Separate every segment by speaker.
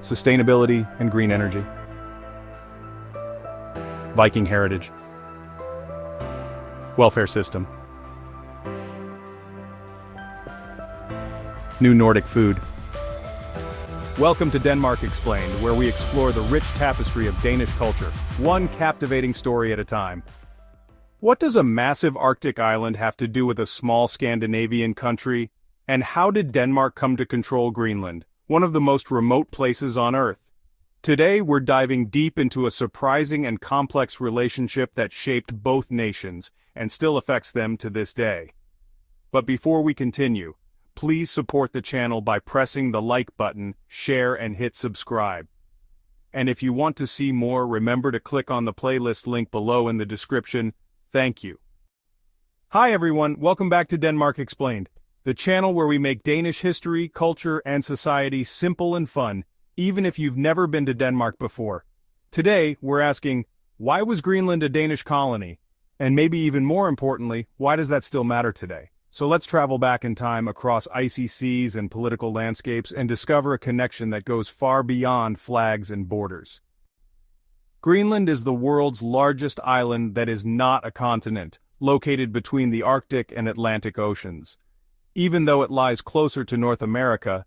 Speaker 1: sustainability and green energy, Viking heritage, welfare system, new Nordic food. Welcome to Denmark Explained, where we explore the rich tapestry of Danish culture, one captivating story at a time. What does a massive Arctic island have to do with a small Scandinavian country? And how did Denmark come to control Greenland, one of the most remote places on Earth? Today we're diving deep into a surprising and complex relationship that shaped both nations, and still affects them to this day. But before we continue, please support the channel by pressing the like button, share and hit subscribe. And if you want to see more, remember to click on the playlist link below in the description. Thank you. Hi everyone, welcome back to Denmark Explained, the channel where we make Danish history, culture and society simple and fun, even if you've never been to Denmark before. Today, we're asking, why was Greenland a Danish colony? And maybe even more importantly, why does that still matter today? So let's travel back in time across icy seas and political landscapes and discover a connection that goes far beyond flags and borders. Greenland is the world's largest island that is not a continent, located between the Arctic and Atlantic Oceans. Even though it lies closer to North America,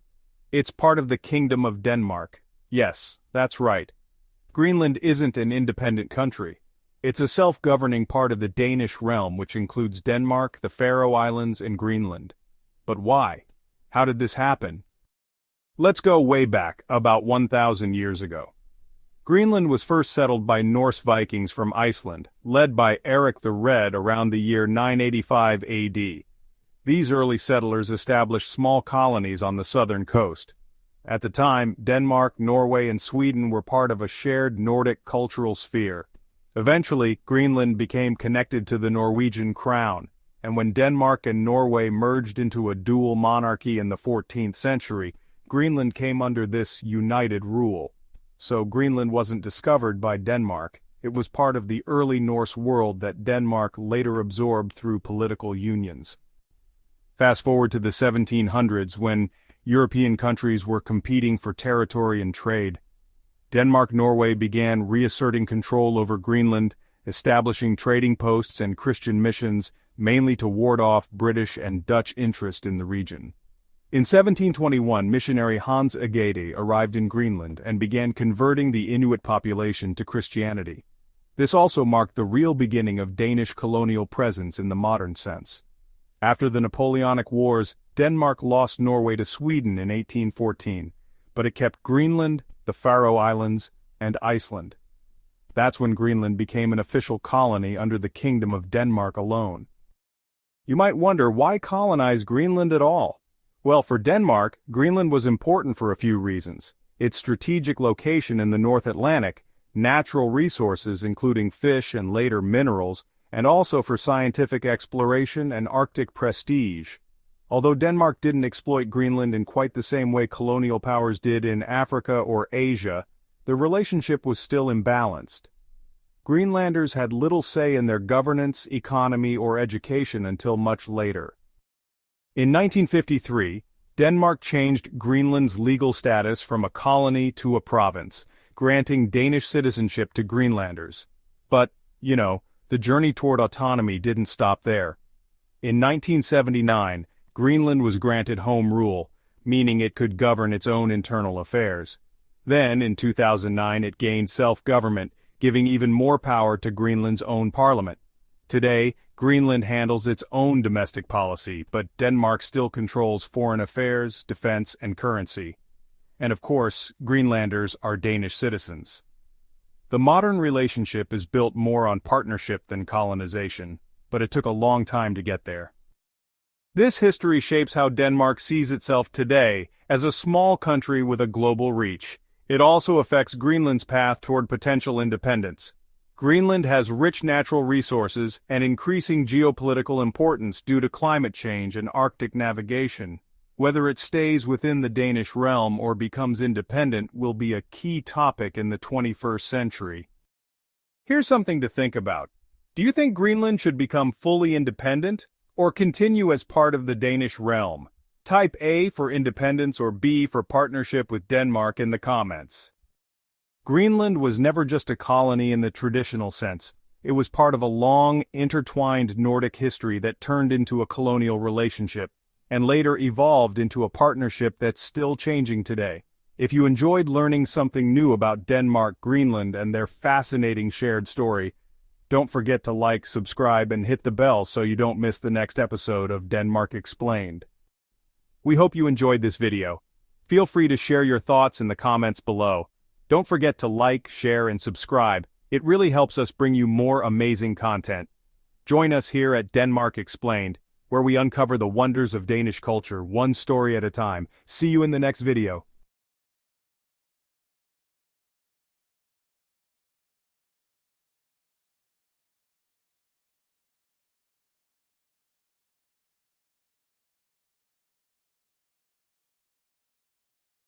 Speaker 1: it's part of the Kingdom of Denmark. Yes, that's right. Greenland isn't an independent country. It's a self-governing part of the Danish realm, which includes Denmark, the Faroe Islands, and Greenland. But why? How did this happen? Let's go way back, about 1,000 years ago. Greenland was first settled by Norse Vikings from Iceland, led by Eric the Red around the year 985 AD. These early settlers established small colonies on the southern coast. At the time, Denmark, Norway, and Sweden were part of a shared Nordic cultural sphere. Eventually, Greenland became connected to the Norwegian crown, and when Denmark and Norway merged into a dual monarchy in the 14th century, Greenland came under this united rule. So Greenland wasn't discovered by Denmark, it was part of the early Norse world that Denmark later absorbed through political unions. Fast forward to the 1700s when European countries were competing for territory and trade. Denmark-Norway began reasserting control over Greenland, establishing trading posts and Christian missions, mainly to ward off British and Dutch interest in the region. In 1721, missionary Hans Egede arrived in Greenland and began converting the Inuit population to Christianity. This also marked the real beginning of Danish colonial presence in the modern sense. After the Napoleonic Wars, Denmark lost Norway to Sweden in 1814, but it kept Greenland, the Faroe Islands, and Iceland. That's when Greenland became an official colony under the Kingdom of Denmark alone. You might wonder, why colonize Greenland at all? Well, for Denmark, Greenland was important for a few reasons. Its strategic location in the North Atlantic, natural resources including fish and later minerals, and also for scientific exploration and Arctic prestige. Although Denmark didn't exploit Greenland in quite the same way colonial powers did in Africa or Asia, the relationship was still imbalanced. Greenlanders had little say in their governance, economy, or education until much later. In 1953, Denmark changed Greenland's legal status from a colony to a province, granting Danish citizenship to Greenlanders. But, the journey toward autonomy didn't stop there. In 1979, Greenland was granted home rule, meaning it could govern its own internal affairs. Then, in 2009, it gained self-government, giving even more power to Greenland's own parliament. Today, Greenland handles its own domestic policy, but Denmark still controls foreign affairs, defense, and currency. And of course, Greenlanders are Danish citizens. The modern relationship is built more on partnership than colonization, but it took a long time to get there. This history shapes how Denmark sees itself today as a small country with a global reach. It also affects Greenland's path toward potential independence. Greenland has rich natural resources and increasing geopolitical importance due to climate change and Arctic navigation. Whether it stays within the Danish realm or becomes independent will be a key topic in the 21st century. Here's something to think about. Do you think Greenland should become fully independent, or continue as part of the Danish realm? Type A for independence or B for partnership with Denmark in the comments. Greenland was never just a colony in the traditional sense. It was part of a long, intertwined Nordic history that turned into a colonial relationship, and later evolved into a partnership that's still changing today. If you enjoyed learning something new about Denmark-Greenland and their fascinating shared story, don't forget to like, subscribe, and hit the bell so you don't miss the next episode of Denmark Explained. We hope you enjoyed this video. Feel free to share your thoughts in the comments below. Don't forget to like, share, and subscribe. It really helps us bring you more amazing content. Join us here at Denmark Explained, where we uncover the wonders of Danish culture, one story at a time. See you in the next video.